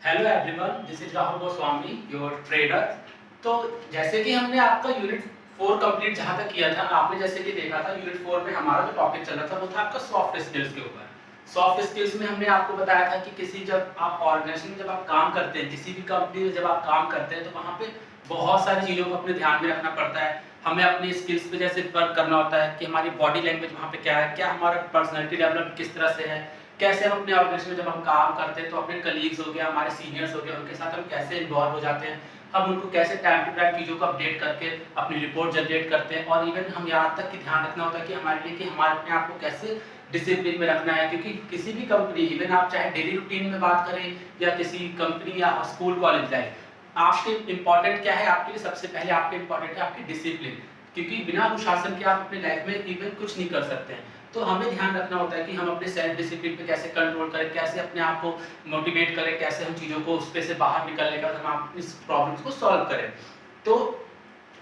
Hello everyone, this is Rahul Goswami, your trader. तो जैसे कि हमने आपका यूनिट 4 कंप्लीट जहां तक किया था, आपने जैसे कि देखा था यूनिट 4 में हमारा जो टॉपिक चल रहा था वो था आपका सॉफ्ट स्किल्स के ऊपर। सॉफ्ट स्किल्स में हमने आपको बताया था कि किसी जब आप ऑर्गेनाइजेशन में जब आप काम करते हैं, किसी भी कंपनी में जब आप काम करते हैं, तो वहाँ पे बहुत सारी चीज़ों को अपने ध्यान में रखना पड़ता है। हमें अपनी स्किल्स पे जैसे वर्क करना होता है कि हमारी बॉडी लैंग्वेज वहाँ पे क्या है, क्या हमारा पर्सनैलिटी डेवलपमेंट किस तरह से है, कैसे हम अपने ऑर्गेनाइजेशन में जब हम काम करते हैं तो अपने कलीग्स हो गया, हमारे सीनियर्स हो गए, उनके साथ हम कैसे इन्वॉल्व हो जाते हैं, हम उनको कैसे टाइम टू टाइम चीज़ों को अपडेट करके अपनी रिपोर्ट जनरेट करते हैं। और इवन हम यहाँ तक कि ध्यान रखना होता है कि हमारे लिए कि हमारे अपने आप को कैसे डिसिप्लिन में रखना है, क्योंकि किसी भी कंपनी, इवन आप चाहे डेली रूटीन में बात करें या किसी कंपनी या स्कूल कॉलेज लाइफ, आपके इंपॉर्टेंट क्या है, आपके लिए सबसे पहले आपके इंपॉर्टेंट है आपकी डिसिप्लिन, क्योंकि बिना अनुशासन के आप अपनी लाइफ में इवन कुछ नहीं कर सकते हैं। तो हमें ध्यान रखना होता है कि हम अपने सेल्फ डिसिप्लिन पे कैसे कंट्रोल करें, कैसे अपने आप को मोटिवेट करें, कैसे हम चीज़ों को उस पे से बाहर निकलने का हम इस प्रॉब्लम्स को सॉल्व करें। तो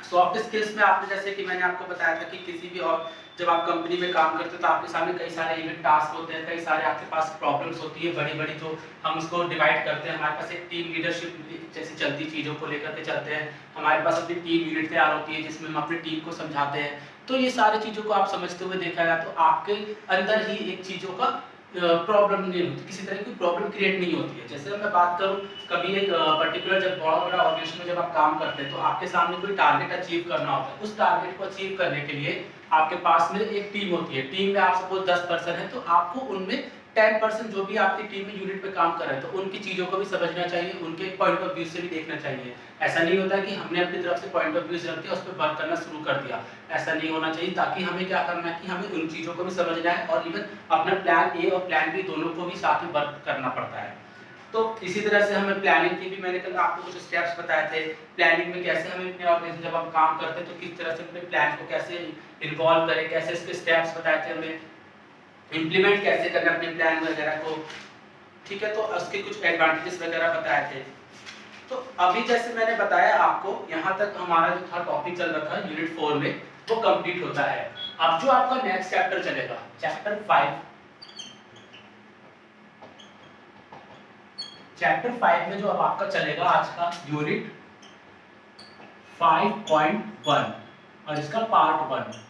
सॉफ्ट स्किल्स में आपने जैसे कि मैंने आपको बताया था कि किसी भी और जब आप कंपनी में काम करते हो तो आपके सामने कई सारे इवेंट टास्क होते हैं, कई सारे आपके पास प्रॉब्लम्स होती है बड़ी बड़ी, जो हम उसको डिवाइड करते हैं। हमारे पास एक टीम लीडरशिप जैसी चलती चीज़ों को लेकर के चलते हैं, हमारे पास अपनी टीम यूनिट तैयार होती है जिसमें हम अपनी टीम को समझाते हैं। तो ये सारी चीज़ों को आप समझते हुए देखा जाए तो आपके अंदर ही एक चीज़ों का प्रॉब्लम नहीं होती, किसी तरह की प्रॉब्लम क्रिएट नहीं होती है। जैसे मैं बात करूं, कभी एक पर्टिकुलर जब बहुत बड़ा ऑर्गेनाइजेशन में जब आप काम करते हैं तो आपके सामने कोई टारगेट अचीव करना होता है। उस टारगेट को अचीव करने के लिए आपके पास में एक टीम होती है, टीम में आप सपोज 10 पर्सन है तो आपको उनमें 10% जो भी आपकी टीम में यूनिट पे काम कर रहे हैं तो उनकी चीज़ों को भी समझना चाहिए, उनके पॉइंट ऑफ व्यू से भी देखना चाहिए। ऐसा नहीं होता कि हमने अपनी तरफ से पॉइंट ऑफ व्यू रख दिया, उस पर वर्क करना शुरू कर दिया, ऐसा नहीं होना चाहिए। ताकि हमें क्या करना है कि हमें उन चीज़ों को भी समझना है और इवन अपना प्लान ए और प्लान बी दोनों को भी साथ में वर्क करना पड़ता है। तो इसी तरह से हमें प्लानिंग की भी मैंने कल आपको कुछ स्टेप्स बताए थे। प्लानिंग में कैसे हमें अपने ऑर्गेनाइजेशन जब हम काम करते हैं तो किस तरह से अपने प्लान को कैसे इन्वॉल्व करें, कैसे इसके स्टेप्स बताए थे हमें, इम्प्लीमेंट कैसे करना अपने प्लान वगैरह को। ठीक है, तो उसके कुछ एडवांटेजेस वगैरह बताए थे। तो अभी जैसे मैंने बताया आपको, यहाँ तक हमारा जो था टॉपिक चल रहा था यूनिट 4 में वो कंप्लीट होता है। अब जो आपका नेक्स्ट चैप्टर चलेगा, चैप्टर 5, चैप्टर 5 में जो अब आपका चलेगा आज का यूनिट 5.1 और इसका पार्ट 1।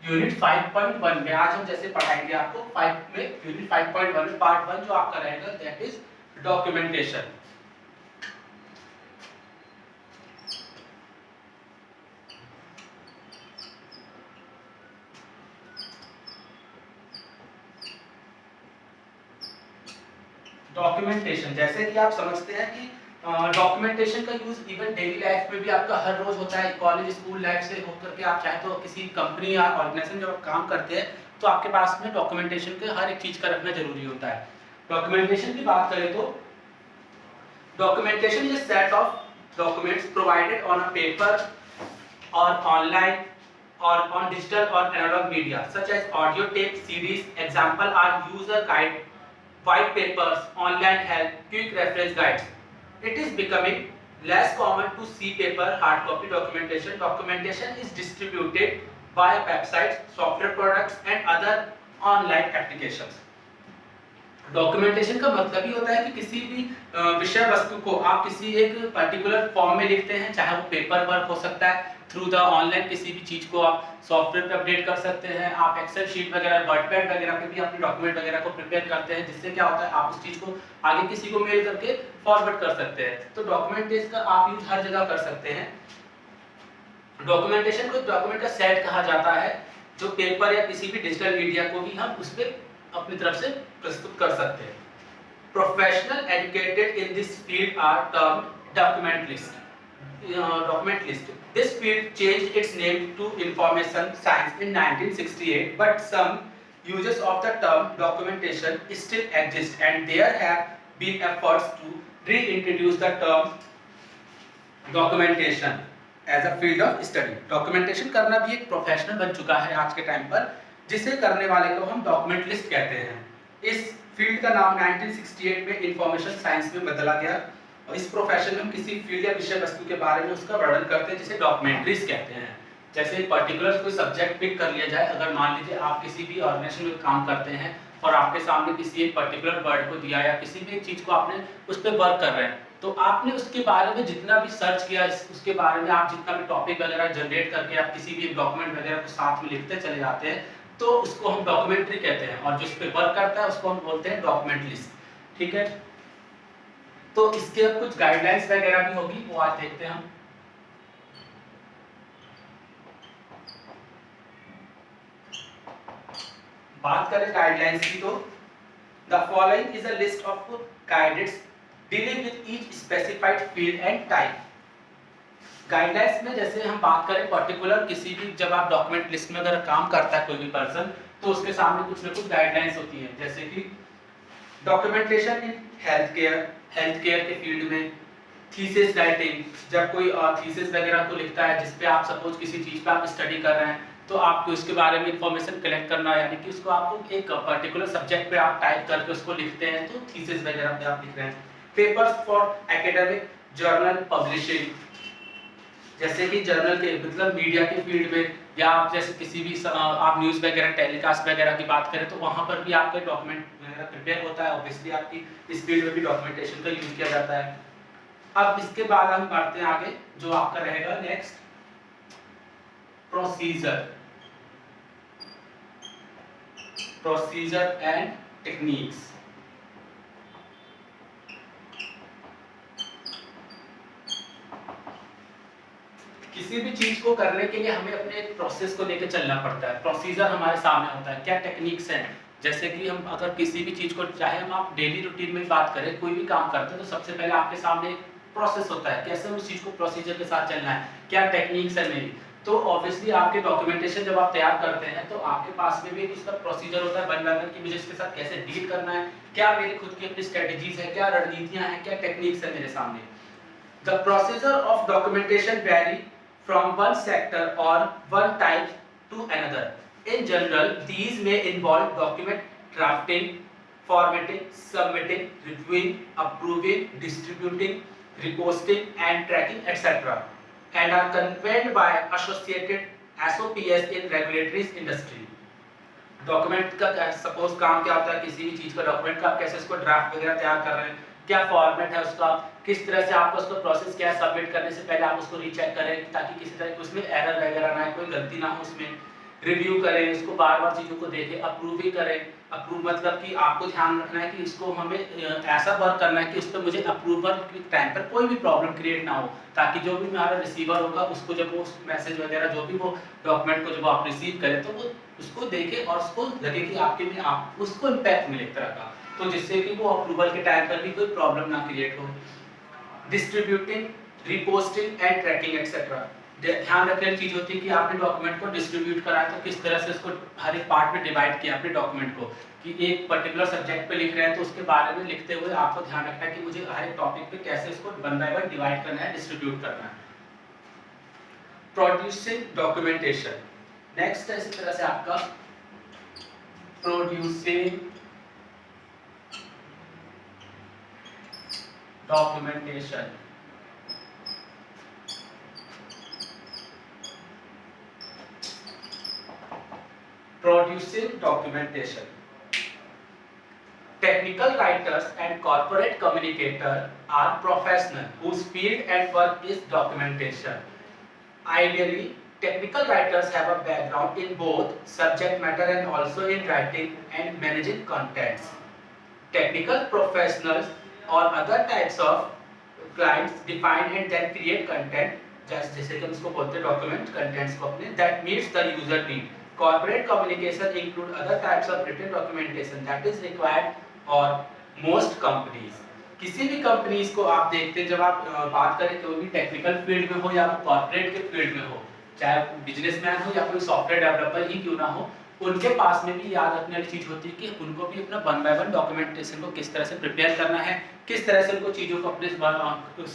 यूनिट 5.1 में आज हम जैसे पढ़ाएंगे आपको 5 में, यूनिट 5.1 में पार्ट 1 जो आपका रहेगा दैट इज डॉक्यूमेंटेशन। डॉक्यूमेंटेशन, जैसे कि आप समझते हैं कि डॉक्यूमेंटेशन का यूज इवन डेली लाइफ में भी आपका हर रोज होता है। कॉलेज स्कूल लाइफ से होकर के आप चाहे तो किसी कंपनी या ऑर्गेनाइजेशन जब आप काम करते हैं तो आपके पास में डॉक्यूमेंटेशन के हर एक चीज का रखना जरूरी होता है। डॉक्यूमेंटेशन की बात करें तो documentation is a set of documents provided on a paper or online or on digital or analog media such as audio tape, CDs. Example are user guide, white papers, online help, quick reference guides. It is becoming less common to see paper hard copy documentation. Documentation is distributed via websites, software products and other online applications. Documentation का मतलब ही होता है कि किसी भी विषय वस्तु को आप किसी एक पर्टिकुलर फॉर्म में लिखते हैं, चाहे वो पेपर वर्क हो सकता है, थ्रू द ऑनलाइन किसी भी चीज को आप सॉफ्टवेयर पे अपडेट कर सकते हैं, आप एक्सेल शीट वगैरह, वर्डपैड वगैरह पे भी अपने डॉक्यूमेंट वगैरह को प्रिपेयर करते हैं, जिससे क्या होता है आप उस चीज को आगे किसी को मेल करके फॉरवर्ड कर सकते हैं। तो डॉक्यूमेंटेशन का आप यूज हर जगह कर सकते हैं। डॉक्यूमेंटेशन को डॉक्यूमेंट का सेट कहा जाता है, जो पेपर या किसी भी डिजिटल मीडिया को भी हम उस पर अपनी तरफ से प्रस्तुत कर सकते हैं। Professional educated in this field are termed documentalist. This field changed its name to information science in 1968, but some uses of the term documentation still exist, and there have been efforts to reintroduce the term documentation as a field of study. Documentation करना भी एक professional बन चुका है आज के time पर, जिसे करने वाले को हम डॉक्यूमेंटलिस्ट कहते हैं। इस फील्ड का नाम 1968 में इंफॉर्मेशन साइंस में बदला गया और इस प्रोफेशन में हम किसी फील्ड या विषय वस्तु के बारे में उसका वर्णन करते हैं, जिसे डॉक्यूमेंट्रीज कहते हैं। जैसे पर्टिकुलर कोई सब्जेक्ट पिक कर लिया जाए, अगर मान लीजिए आप किसी भी ऑर्गेनाइजेशन में काम करते हैं और आपके सामने किसी एक पर्टिकुलर वर्ड को दिया या किसी भी एक चीज को आपने उस पर वर्क कर रहे हैं, तो आपने उसके बारे में जितना भी सर्च किया, उसके बारे में आप जितना भी टॉपिक वगैरह जनरेट करके आप किसी भी डॉक्यूमेंट वगैरह को साथ में लिखते चले जाते हैं, तो उसको हम डॉक्यूमेंट्री कहते हैं, और जिस पे वर्क करता है उसको हम बोलते हैं डॉक्यूमेंट लिस्ट। ठीक है, तो इसके अब कुछ गाइडलाइंस वगैरह भी होगी, वो आज देखते हैं हम। बात करें गाइडलाइंस की, तो the following is a list of guidance dealing with each specified field and type. Guidelines में जैसे हम बात करें पर्टिकुलर किसी भी, जब आप डॉक्यूमेंट लिस्ट में अगर काम करता है कोई भी पर्सन, तो उसके सामने कुछ ना कुछ गाइडलाइंस होती हैं, जैसे कि डॉक्यूमेंटेशन इन हेल्थ केयर के फील्ड में, थीसिस राइटिंग, जब कोई थीसिस वगैरह को लिखता है जिस पे आप सपोज किसी चीज पे आप स्टडी कर रहे हैं, तो आपको उसके बारे में इंफॉर्मेशन कलेक्ट करना है, यानी कि उसको आपको एक पर्टिकुलर सब्जेक्ट पे आप टाइप करके उसको लिखते हैं, तो थीसिस वगैरह पे आप लिख रहे हैं। Papers for academic journal publishing, जैसे कि जर्नल के मतलब मीडिया के फील्ड में, या आप जैसे किसी भी आप न्यूज़ वगैरह टेलीकास्ट वगैरह की बात करें, तो वहाँ पर भी आपका डॉक्यूमेंट वगैरह प्रिपेयर होता है, ऑब्वियसली आपकी इस फील्ड में भी डॉक्यूमेंटेशन का यूज किया जाता है। अब इसके बाद हम बढ़ते हैं आगे, जो आपका रहेगा नेक्स्ट प्रोसीजर एंड टेक्निक्स। किसी भी चीज को करने के लिए हमें अपने एक प्रोसेस को लेकर चलना पड़ता है, प्रोसीजर हमारे सामने होता है, क्या टेक्निक्स हैं। जैसे कि हम अगर किसी भी चीज को, चाहे हम आप डेली रूटीन में बात करें, कोई भी काम करते हैं, तो सबसे पहले आपके सामने एक प्रोसेस होता है, कैसे उस चीज को प्रोसीजर के साथ चलना है, क्या टेक्निक्स है मेरी। तो ऑब्वियसली आपके डॉक्यूमेंटेशन जब आप तैयार करते हैं, तो आपके पास में भी उसका प्रोसीजर होता है वन बाय वन, कि मुझे इसके साथ कैसे डील करना है, क्या मेरी खुद की अपनी स्ट्रेटजीज है, क्या रणनीतियां हैं, क्या टेक्निक्स है मेरे सामने। The procedure of documentation vary from one sector or one type to another. In general, these may involve document drafting, formatting, submitting, reviewing, approving, distributing, reposting, and tracking, etc. and are conveyed by associated SOPs in regulatory industry. Document का suppose काम क्या होता है, किसी भी चीज का document का आप कैसे उसको ड्राफ्ट वगैरह तैयार कर रहे हैं, क्या फॉर्मेट है उसका, किस तरह से आपको उसको प्रोसेस किया है, सबमिट करने से पहले आप उसको रीचेक करें ताकि किसी तरह की उसमें एरर वगैरह ना आए, कोई गलती ना हो उसमें, रिव्यू करें उसको, बार बार चीज़ों को देखें, अप्रूव भी करें। अप्रूव मतलब कि आपको ध्यान रखना है कि इसको हमें ऐसा वर्क करना है कि उस पर मुझे अप्रूवल के टाइम पर कोई भी प्रॉब्लम क्रिएट ना हो, ताकि जो भी हमारा रिसीवर होगा उसको जब वो मैसेज वगैरह जो भी वो डॉक्यूमेंट को जब आप रिसीव करें, तो वो उसको देखे और उसको लगे कि आपके में आप उसको इम्पैक्ट मिले एक तरह का, तो जिससे कि वो अप्रूवल के टाइम पर भी कोई प्रॉब्लम ना क्रिएट हो। Distributing, reposting and trekking etcetera, ध्यान रखने वाली चीज होती है कि आपने डॉक्यूमेंट को डिस्ट्रीब्यूट करा है, तो किस तरह से उसको हर एक पार्ट में डिवाइड किया अपने डॉक्यूमेंट को, कि एक पर्टिकुलर सब्जेक्ट पे लिख रहे हैं तो उसके बारे में लिखते हुए आपको ध्यान रखना है कि मुझे हर एक टॉपिक पे कैसे इसको वन बाय वन डिवाइड करना है, डिस्ट्रीब्यूट करना है। प्रोड्यूसिंग डॉक्यूमेंटेशन, नेक्स्ट है इसी तरह से आपका producing documentation. Producing documentation. Technical writers and corporate communicators are professionals whose field and work is documentation. Ideally, technical writers have a background in both subject matter and also in writing and managing contents. Technical professionals or other types of clients define and then create content, जैसे कि हम इसको बोलते हैं document contents को अपने, that meets the user need. Corporate communication include other types of written documentation that is required for most companies. किसी भी कंपनीज को आप देखते हैं, जब आप बात करें कोई भी टेक्निकल फील्ड में हो या कॉर्पोरेट के फील्ड में हो, चाहे बिजनेसमैन हो या कोई सॉफ्टवेयर डेवलपर ही क्यों ना हो, उनके पास में भी याद रखने वाली चीज होती है कि उनको भी अपना वन बाय वन डॉक्यूमेंटेशन को किस तरह से प्रिपेयर करना है, किस तरह से उनको चीज़ों को अपने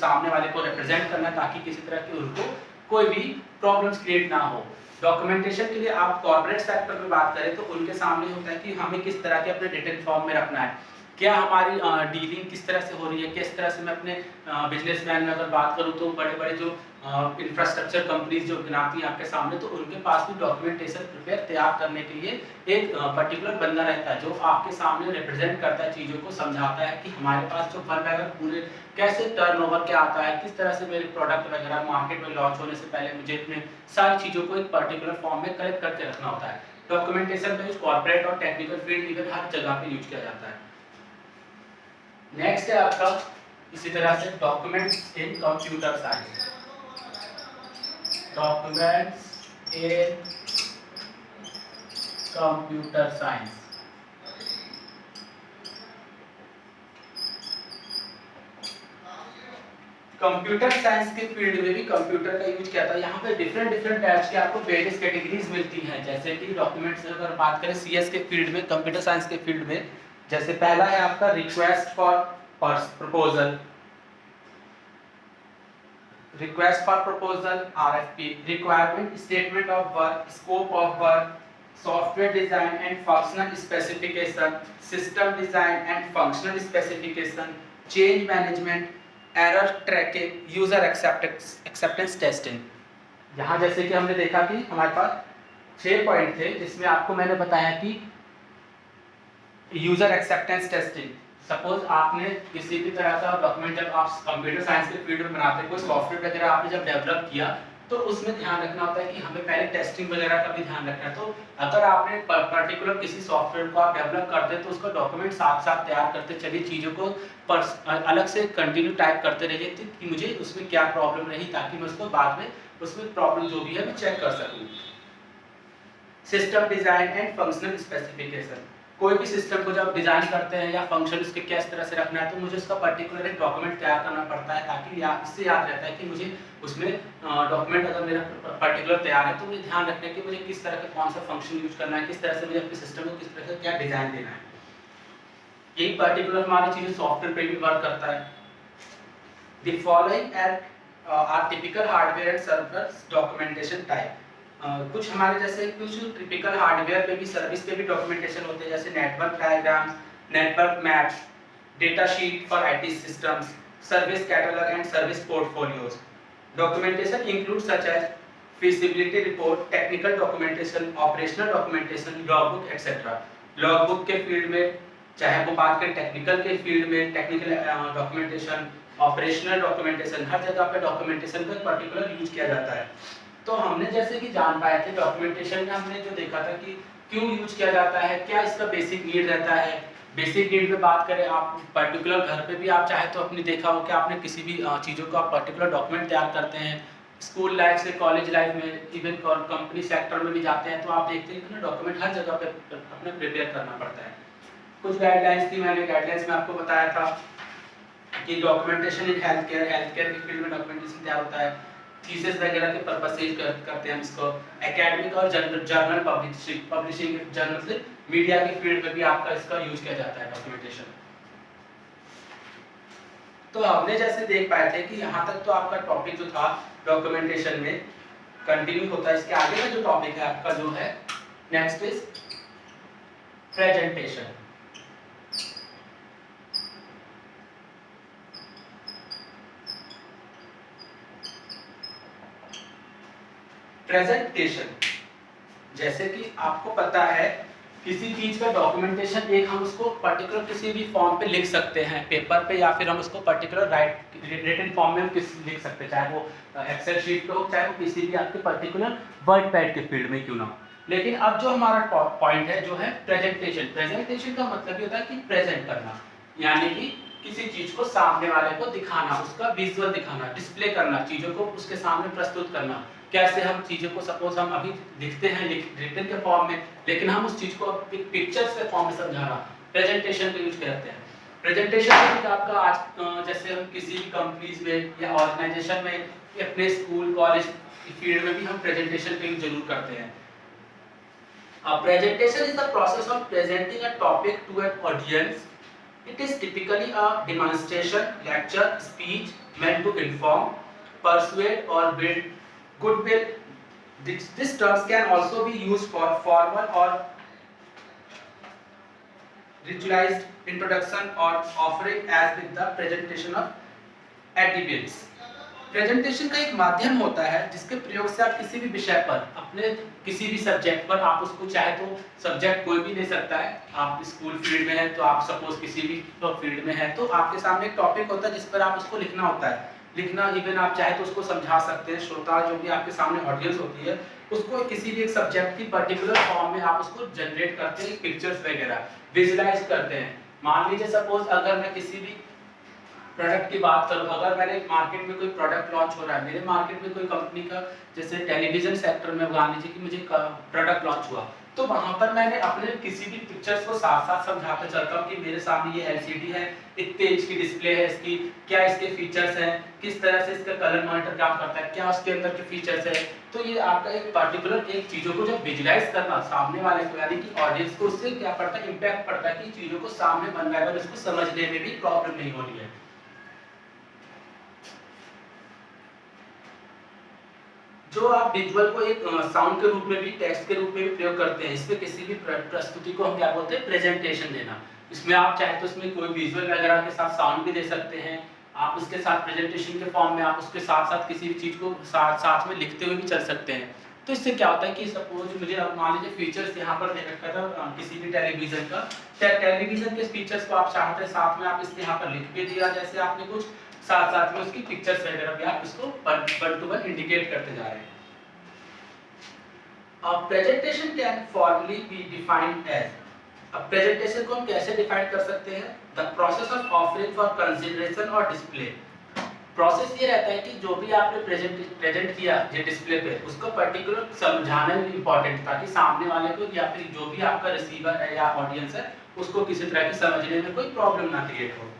सामने वाले को रिप्रेजेंट करना है, ताकि किसी तरह की उनको कोई भी प्रॉब्लम्स क्रिएट ना हो। डॉक्यूमेंटेशन के लिए आप कॉर्पोरेट सेक्टर में बात करें तो उनके सामने होता है कि हमें किस तरह के अपने रिटन फॉर्म में रखना है, क्या हमारी डीलिंग किस तरह से हो रही है, किस तरह से मैं अपने बिजनेसमैन में अगर बात करूं तो बड़े बड़े जो इंफ्रास्ट्रक्चर कंपनीज जो बनाती हैं आपके सामने, तो उनके पास भी डॉक्यूमेंटेशन प्रिपेयर तैयार करने के लिए एक पर्टिकुलर बंदा रहता है जो आपके सामने रिप्रेजेंट करता है, चीज़ों को समझाता है कि हमारे पास जो फंड वगैरह पूरे कैसे टर्नओवर क्या आता है, किस तरह से मेरे प्रोडक्ट वगैरह मार्केट में लॉन्च होने से पहले मुझे अपने सारी चीज़ों को एक पर्टिकुलर फॉर्म में कलेक्ट करके रखना होता है। डॉक्यूमेंटेशन का यूज कॉर्पोरेट और टेक्निकल फील्ड इवन हर जगह पे यूज किया जाता है। नेक्स्ट है आपका इसी तरह से documents in computer science. Documents in computer science. Computer science के फील्ड में भी कंप्यूटर का यूज किया था। यहाँ पे डिफरेंट टाइप्स के आपको वेरियस कैटेगरीज मिलती हैं, जैसे कि डॉक्यूमेंट्स अगर बात करें सीएस के फील्ड में, कंप्यूटर साइंस के फील्ड में, जैसे पहला है आपका request for proposal, request for proposal RFP, requirement statement of work, scope of work, software design and functional specification, system design and functional specification, change management, error tracking, user acceptance testing. यहाँ जैसे कि हमने देखा कि हमारे पास 6 point थे, जिसमें आपको मैंने बताया कि यूजर एक्सेप्टेंस टेस्टिंग, सपोज आपने किसी भी तरह का डॉक्यूमेंट जब आप कंप्यूटर साइंस के फील्ड में बनाते हैं, कोई सॉफ्टवेयर वगैरह आपने जब डेवलप किया, तो उसमें ध्यान रखना होता है कि हमें पहले टेस्टिंग वगैरह का भी ध्यान रखना है। तो अगर आपने पर्टिकुलर किसी सॉफ्टवेयर को आप डेवलप करते हैं तो उसका डॉक्यूमेंट साथ साथ तैयार करते चलिए, चीज़ों को अलग से कंटिन्यू टाइप करते रहिए कि मुझे उसमें क्या प्रॉब्लम रही, ताकि मैं उसको बाद में उसमें प्रॉब्लम जो भी है मैं चेक कर सकूँ। System design and functional specification, कोई भी सिस्टम को जब डिजाइन करते हैं या फंक्शन उसके किस तरह से रखना है, तो मुझे उसका पर्टिकुलर एक डॉक्यूमेंट तैयार करना पड़ता है, ताकि इससे याद रहता है कि मुझे उसमें डॉक्यूमेंट अगर मेरा पर्टिकुलर तैयार है तो मुझे ध्यान रखना है कि मुझे किस तरह का कौन सा फंक्शन यूज करना है, किस तरह से मुझे अपने सिस्टम को किस तरह से क्या डिजाइन देना है। यही पर्टिकुलर हमारी चीजें सॉफ्टवेयर पे भी वर्क करता है। The following are typical hardware and servers documentation type. कुछ हमारे जैसे कुछ टिपिकल हार्डवेयर पे भी, सर्विस पे भी डॉक्यूमेंटेशन होते हैं, जैसे network diagram, network maps, data sheet for IT systems, service catalogue and service portfolios. Documentation include such as feasibility report, technical documentation, operational documentation, logbook etcetera. Logbook के field में चाहे वो बात करें टेक्निकल के फील्ड में, टेक्निकल डॉक्यूमेंटेशन, ऑपरेशनल डॉक्यूमेंटेशन, हर जगह पे डॉक्यूमेंटेशन का पर्टिकुलर यूज किया जाता है। तो हमने जैसे कि जान पाए थे डॉक्यूमेंटेशन में, हमने जो देखा था कि क्यों यूज किया जाता है, क्या इसका बेसिक नीड रहता है। बेसिक नीड में बात करें, आप पर्टिकुलर घर पे भी आप चाहे तो अपने देखा हो कि आपने किसी भी चीज़ों को आप पर्टिकुलर डॉक्यूमेंट तैयार करते हैं, स्कूल लाइफ से कॉलेज लाइफ में, इवन कंपनी सेक्टर में भी जाते हैं, तो आप देखते हैं कि डॉक्यूमेंट हर जगह पे अपने प्रिपेयर करना पड़ता है। कुछ गाइडलाइंस थी, मैंने गाइडलाइंस में आपको बताया था कि डॉक्यूमेंटेशन इन हेल्थ केयर के फील्ड में डॉक्यूमेंटेशन क्या होता है, थीसिस वगैरह के पर्पस से करते हैं हम इसको। एकेडमिक और जर्नल पब्लिशिंग जर्नल से मीडिया के फील्ड में भी आपका इसका यूज किया जाता है डॉक्यूमेंटेशन। तो हमने जैसे देख पाए थे कि यहाँ तक तो आपका टॉपिक जो था डॉक्यूमेंटेशन में कंटिन्यू होता है। इसके आगे का जो टॉपिक है आपका जो है नेक्स्ट इज प्रेजेंटेशन। प्रेजेंटेशन, जैसे कि आपको पता है किसी चीज का डॉक्यूमेंटेशन, एक हम उसको पर्टिकुलर किसी भी फॉर्म पे लिख सकते हैं पेपर पे, या फिर हम उसको पर्टिकुलर रिटन फॉर्म में लिख सकते हैं, चाहे वो एक्सेल शीट पे हो, चाहे वो किसी भी आपके पर्टिकुलर वर्ड पैड के फील्ड में क्यों ना हो। लेकिन अब जो हमारा पॉइंट है जो है प्रेजेंटेशन। प्रेजेंटेशन का मतलब ये होता है कि प्रेजेंट करना, यानी कि किसी चीज को सामने वाले को दिखाना, उसका विजुअल दिखाना, डिस्प्ले करना, चीजों को उसके सामने प्रस्तुत करना। कैसे हम चीज़ों को, सपोज हम अभी लिखते हैं रिटन के फॉर्म में, लेकिन हम उस चीज़ को पिक्चर्स के फॉर्म में समझाना, प्रेजेंटेशन का यूज करते हैं। प्रेजेंटेशन में आपका आज जैसे हम किसी भी कंपनीज में या ऑर्गेनाइजेशन में या अपने स्कूल कॉलेज की फील्ड में भी हम प्रेजेंटेशन का यूज जरूर करते हैं। Presentation is the process of presenting a topic to an audience. It is typically a demonstration, lecture, speech meant to inform, persuade or build goodwill. This terms can also be used for formal or ritualized introduction or offering as with the presentation of adherents. Presentation का एक माध्यम होता है जिसके प्रयोग से आप किसी भी विषय पर, अपने किसी भी सब्जेक्ट पर, आप उसको चाहे तो सब्जेक्ट कोई भी ले सकता है। आप स्कूल फील्ड में हैं तो आप सपोज किसी भी फील्ड में हैं तो आपके सामने एक टॉपिक होता है जिस पर आप उसको लिखना होता है। लिखना इवन आप चाहे तो उसको समझा सकते हैं। श्रोता जो भी आपके सामने ऑडियंस होती है उसको किसी भी एक सब्जेक्ट की पर्टिकुलर फॉर्म में आप उसको जनरेट करते हैं, पिक्चर्स वगैरह विजुलाइज करते हैं। मान लीजिए सपोज अगर मैं किसी भी प्रोडक्ट की बात करूं, अगर मेरे मार्केट में कोई प्रोडक्ट लॉन्च हो रहा है, मेरे मार्केट में कोई कंपनी का जैसे टेलीविजन सेक्टर में मान लीजिए कि मुझे प्रोडक्ट लॉन्च हुआ, तो वहां पर मैंने अपने किसी भी पिक्चर्स को साथ साथ समझाते चलता हूं कि मेरे सामने ये एलसीडी है, इतने इंच की डिस्प्ले है इसकी, क्या इसके फीचर्स हैं, किस तरह से इसका कलर मॉनिटर काम करता है, क्या उसके अंदर के फीचर्स है। तो ये आपका एक पर्टिकुलर एक चीजों को जब विजुलाइज करना सामने वाले को, यानी कि ऑडियंस को, उससे क्या पड़ता है, इंपैक्ट पड़ता है कि चीजों को सामने बन रहा है और इसको समझने में भी प्रॉब्लम नहीं हो रही है। जो आप विजुअल को एक साउंड के रूप में भी, टेक्स्ट के रूप में भी प्रयोग करते हैं, इसमें किसी भी प्रस्तुति को हम क्या बोलते हैं, प्रेजेंटेशन देना। इसमें आप चाहे तो इसमें कोई विजुअल वगैरह के साथ साउंड भी दे सकते हैं, आप उसके साथ प्रेजेंटेशन के फॉर्म में आप उसके साथ साथ किसी भी चीज को साथ साथ में लिखते हुए भी चल सकते हैं। तो इससे क्या होता है कि सपोज मुझे मान लीजिए फीचर्स यहाँ पर दे रखा था किसी भी टेलीविजन का, टेलीविजन के फीचर्स को आप चाहते हैं साथ में आप इसके यहाँ पर लिख भी दिया, जैसे आपने कुछ साथ साथ में उसकी पिक्चर्स वगैरह भी आप इसको वन टू वन इंडिकेट करते जा रहे हैं। A presentation can formally be defined as, अब presentation को हम कैसे डिफाइन कर सकते हैं, the process of offering for consideration or display। Process ये रहता है कि जो भी आपने प्रेजेंट किया ये डिस्प्ले पे, उसको पर्टिकुलर समझाना भी इम्पोर्टेंट, ताकि सामने वाले को या फिर जो भी आपका रिसीवर है या ऑडियंस है उसको किसी तरह की समझने में कोई प्रॉब्लम ना क्रिएट हो।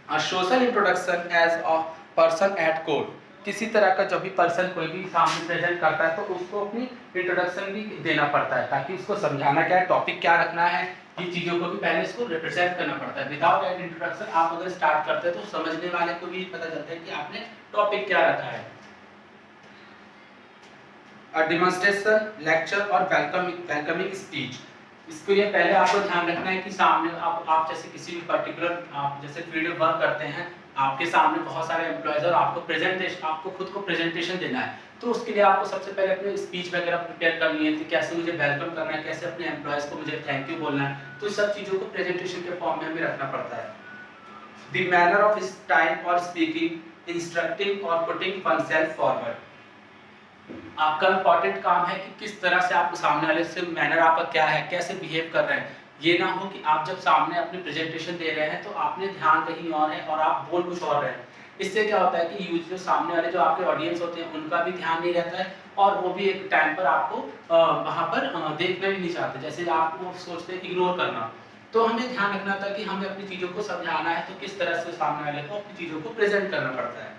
A social introduction as a person at court, किसी तरह का जो भी पर्सन कोई भी सामने प्रेजेंट करता है तो उसको अपनी इंट्रोडक्शन भी देना पड़ता है, ताकि उसको समझाना क्या है, टॉपिक क्या रखना है, ये चीजों को भी पहले इसको रिप्रेजेंट करना पड़ता है। विदाउट एन इंट्रोडक्शन आप अगर स्टार्ट करते हैं तो समझने वाले को भी पता चलता है कि आपने टॉपिक क्या रखा है। A demonstration, लेक्चर और वेलकमिंग स्पीच, इसको ये पहले आपको ध्यान रखना है कि सामने आप जैसे किसी भी पर्टिकुलर आप जैसे फील्ड में वर्क करते हैं, आपके सामने बहुत सारे एम्प्लॉयज और आपको प्रेजेंटेशन, आपको खुद को प्रेजेंटेशन देना है, तो उसके लिए आपको सबसे पहले अपनी स्पीच वगैरह प्रिपेयर करनी है कि कैसे मुझे वेलकम करना है, कैसे अपने एम्प्लॉयज को मुझे थैंक यू बोलना है, तो सब चीज़ों को प्रेजेंटेशन के फॉर्म में हमें रखना पड़ता है। द मैनर ऑफ टाइम और स्पीकिंग, इंस्ट्रक्टिंग और पुटिंग वनसेल्फ फॉरवर्ड, आपका इम्पोर्टेंट काम है कि किस तरह से आप सामने वाले से, मैनर आपका क्या है, कैसे बिहेव कर रहे हैं। ये ना हो कि आप जब सामने अपनी प्रेजेंटेशन दे रहे हैं तो आपने ध्यान कहीं और है और आप बोल कुछ और रहे हैं। इससे क्या होता है कि यूज जो सामने वाले जो आपके ऑडियंस होते हैं उनका भी ध्यान नहीं रहता है और वो भी एक टाइम पर आपको वहाँ पर देखना भी नहीं चाहते, जैसे आप वो सोचते हैं इग्नोर करना। तो हमें ध्यान रखना था कि हमें अपनी चीज़ों को समझाना है तो किस तरह से सामने वाले को अपनी चीज़ों को प्रेजेंट करना पड़ता है।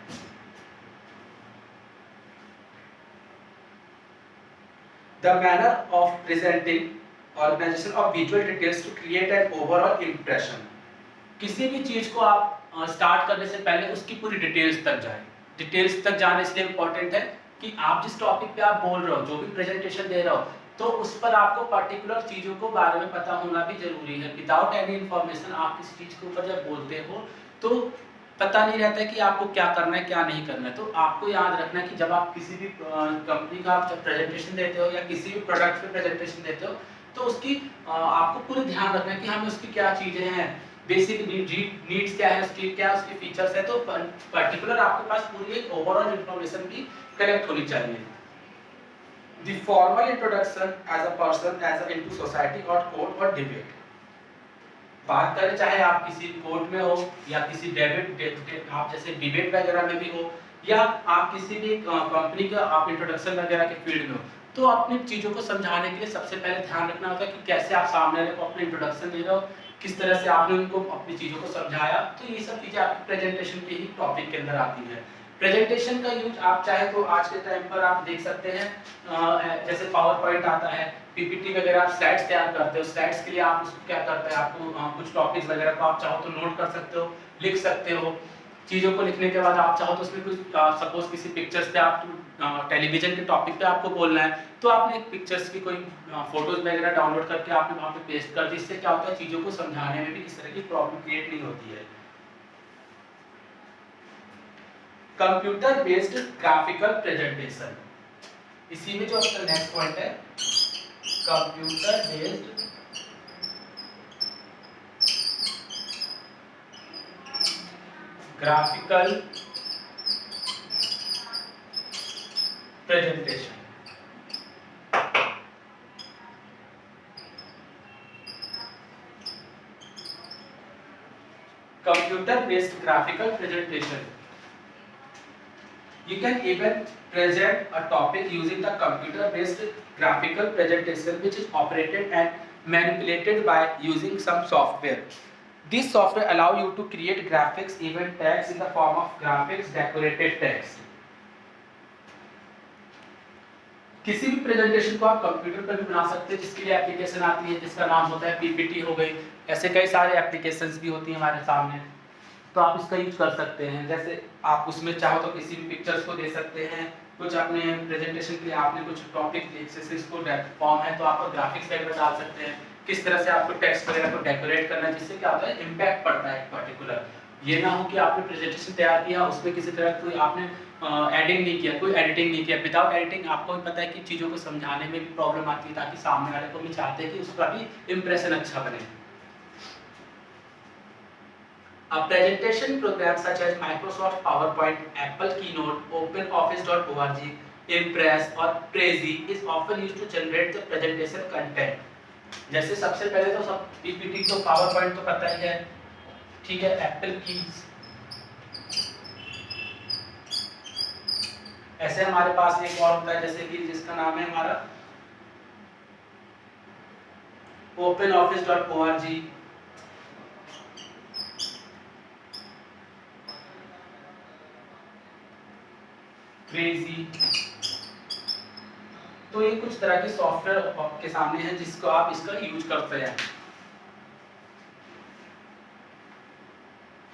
The manner of presenting, organization of visual details to create an overall impression, किसी भी चीज को आप स्टार्ट करने से पहले उसकी पूरी डिटेल्स तक जाए। डिटेल्स तक जाना इसलिए इम्पोर्टेंट है कि आप जिस टॉपिक पे आप बोल रहे हो, जो भी प्रेजेंटेशन दे रहे हो, तो उस पर आपको पर्टिकुलर चीजों को बारे में पता होना भी जरूरी है। विदाउट एनी इन्फॉर्मेशन आप किसी चीज के ऊपर जब बोलते हो तो पता नहीं रहता है कि आपको क्या करना है क्या नहीं करना है। तो आपको याद रखना है कि जब आप किसी भी कंपनी का आप जब प्रेजेंटेशन देते हो या किसी भी प्रोडक्ट पे प्रेजेंटेशन देते हो तो उसकी आपको पूरी ध्यान रखना है कि हमें उसकी क्या चीज़ें हैं, बेसिक नीड्स क्या है उसकी, क्या उसके फीचर्स है। तो पर्टिकुलर आपके पास पूरी एक ओवरऑल इंफॉर्मेशन भी कलेक्ट होनी चाहिए। The formal introduction as a person as into society और कोर्ट और डिबेट, बात करें चाहे आप किसी कोर्ट में हो या किसी आप जैसे डिबेट वगैरह में भी हो या आप किसी भी कंपनी का आप इंट्रोडक्शन वगैरह के फील्ड में हो, तो अपनी चीज़ों को समझाने के लिए सबसे पहले ध्यान रखना होता है कि कैसे आप सामने वाले को अपने इंट्रोडक्शन दे रहे हो, किस तरह से आपने उनको अपनी चीज़ों को समझाया। तो ये सब चीज़ें आपकी प्रेजेंटेशन के ही टॉपिक के अंदर आती है। प्रेजेंटेशन का यूज आप चाहे तो आज के टाइम पर आप देख सकते हैं, जैसे पावर पॉइंट आता है, पीपीटी वगैरह आप स्लाइड्स तैयार करते हो, स्लाइड्स के लिए आप उसको क्या करते हैं, आपको कुछ टॉपिक्स वगैरह को आप चाहो तो नोट कर सकते हो, लिख सकते हो। चीज़ों को लिखने के बाद आप चाहो तो उसमें कुछ सपोज किसी पिक्चर्स पे आप टेलीविजन के टॉपिक पे आपको बोलना है तो आपने पिक्चर्स की कोई फोटोज वगैरह डाउनलोड करके आपने वहाँ पे पेस्ट कर दी। इससे क्या होता है, चीज़ों को समझाने में भी किस तरह की प्रॉब्लम क्रिएट नहीं होती है। कंप्यूटर बेस्ड ग्राफिकल प्रेजेंटेशन, इसी में जो आपका नेक्स्ट पॉइंट है computer based graphical presentation. Computer based graphical presentation. You can even present a topic using the computer based graphical presentation, which is operated and manipulated by using some software. This software allow you to create graphics, even text in the form of graphics, decorated text. किसी भी presentation को आप computer पर भी बना सकते हैं, जिसके लिए एप्लीकेशन आती है जिसका नाम होता है पीपीटी हो गई, ऐसे कई सारे एप्लीकेशंस भी होती हैं हमारे सामने, तो आप इसका यूज कर सकते हैं। जैसे आप उसमें चाहो तो किसी भी पिक्चर्स को दे सकते हैं, कुछ अपने प्रेजेंटेशन के लिए आपने कुछ टॉपिक जैसे इसको फॉर्म है तो आप ग्राफिक्स वगैरह डाल सकते हैं, किस तरह से आपको टेक्स्ट वगैरह को डेकोरेट करना है, जिससे क्या होता है इम्पैक्ट पड़ता है पर्टिकुलर। ये ना हो कि आपने प्रेजेंटेशन तैयार किया उसमें किसी तरह कोई आपने एडिंग नहीं किया, कोई एडिटिंग नहीं किया। विदाउट एडिटिंग आपको भी पता है कि चीज़ों को समझाने में भी प्रॉब्लम आती है, ताकि सामने वाले को भी चाहते हैं कि उसका भी इम्प्रेशन अच्छा बने। A presentation program such as Microsoft PowerPoint, Apple Keynote, OpenOffice.org, Impress और Prezi is often used to generate the presentation content. जैसे सबसे पहले तो सब पीपीटी तो PowerPoint तो पता ही है, ठीक है। एप्पल की ऐसे हमारे पास एक और होता है जैसे कि जिसका नाम है हमारा OpenOffice.org, Prezi। तो ये कुछ तरह के सॉफ्टवेयर आपके सामने हैं जिसको आप इसका यूज करते हैं।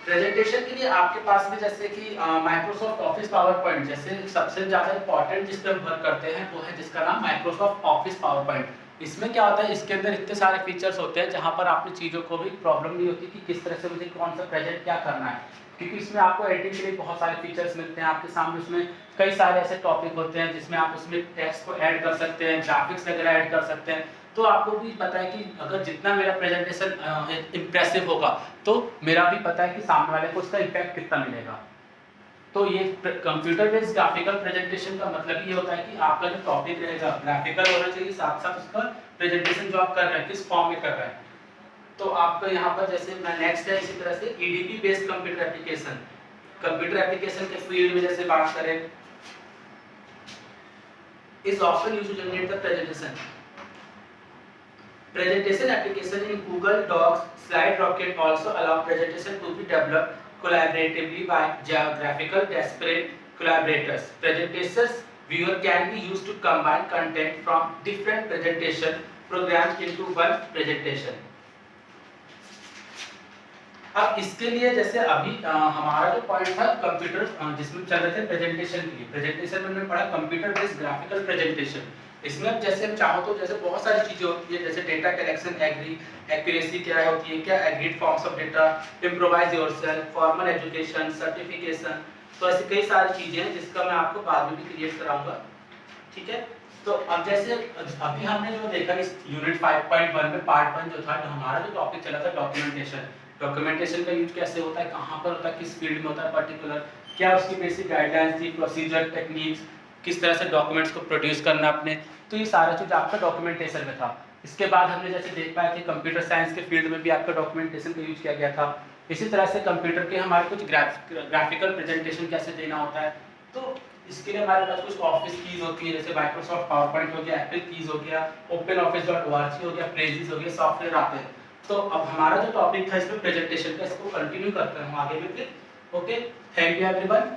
प्रेजेंटेशन के लिए आपके पास में जैसे कि माइक्रोसॉफ्ट ऑफिस पावर पॉइंट, जैसे सबसे ज़्यादा इंपॉर्टेंट जिस पर हम वर्क करते हैं वो है जिसका नाम माइक्रोसॉफ्ट ऑफिस पावर पॉइंट। इसमें क्या होता है, इसके अंदर इतने सारे फीचर्स होते हैं जहाँ पर आपने चीज़ों को भी प्रॉब्लम नहीं होती कि किस तरह से मुझे कौन सा प्रेजेंट क्या करना है, क्योंकि इसमें आपको एडिटिंग के लिए बहुत सारे फीचर्स मिलते हैं आपके सामने। उसमें कई सारे ऐसे टॉपिक होते हैं जिसमें आप उसमें टेक्स्ट को ऐड कर सकते हैं, ग्राफिक्स वगैरह ऐड कर सकते हैं। तो आपको भी पता है कि अगर जितना मेरा प्रेजेंटेशन इम्प्रेसिव होगा तो मेरा भी पता है कि सामने वाले को उसका इम्पैक्ट कितना मिलेगा। तो ये कंप्यूटर बेस्ड ग्राफिकल प्रेजेंटेशन का मतलब ये होता है कि आपका जो टॉपिक रहेगा ग्राफिकल होना चाहिए, साथ साथ उसका प्रेजेंटेशन जो आप कर रहे हैं किस फॉर्म में कर रहे हैं। तो आपका यहाँ पर जैसे नेक्स्ट है इसी तरह से EDP based computer application. Computer application के फील्ड में जैसे बात करें, is often used to generate the presentation. Presentation application in Google Docs, Slide Rocket also allow presentation to be developed collaboratively by geographical disparate collaborators. Presentations viewer can be used to combine content from different presentation programs into one presentation. अब इसके लिए जैसे अभी हमारा जो point था computer जिसमें चल रहे थे प्रेजेंटेशन के लिए, प्रेजेंटेशन में हमने पढ़ा कंप्यूटर बेस्ड ग्राफिकल प्रेजेंटेशन। इसमें अब जैसे हम चाहो तो जैसे बहुत सारी चीजें होती है, जैसे डेटा कलेक्शन, एक्यूरेसी क्या होती है, क्या agreed forms of data, improvise yourself, formal education, certification. तो ऐसी कई सारी चीजें हैं जिसका मैं आपको बाद में भी क्रिएट कराऊंगा, ठीक है। तो अब जैसे अभी हमने जो देखा इस यूनिट 5.1 में पार्ट 1 जो था, हमारा जो टॉपिक चला था डॉक्यूमेंटेशन। डॉक्यूमेंटेशन का यूज कैसे होता है, कहाँ पर होता है, किस फील्ड में होता है पर्टिकुलर, क्या उसकी बेसिक गाइडलाइंस थी, प्रोसीजर, टेक्निक्स, किस तरह से डॉक्यूमेंट्स को प्रोड्यूस करना अपने। तो ये सारा चीज आपका डॉक्यूमेंटेशन में था। इसके बाद हमने जैसे देख पाया कि कंप्यूटर साइंस के फील्ड में भी आपका डॉक्यूमेंटेशन का यूज किया गया था। इसी तरह से कंप्यूटर के हमारे कुछ ग्राफिकल प्रेजेंटेशन कैसे देना होता है, तो इसके लिए हमारे पास कुछ ऑफिस कीज होती है, जैसे माइक्रोसॉफ्ट पावर पॉइंट हो गया, एप्पल कीज हो गया, OpenOffice.org हो गया, प्रेजीज हो गया, सॉफ्टवेयर आते हैं। तो अब हमारा जो टॉपिक था इसमें प्रेजेंटेशन का, इसको कंटिन्यू करते हैं हम आगे भी फिर। Okay, thank you everyone.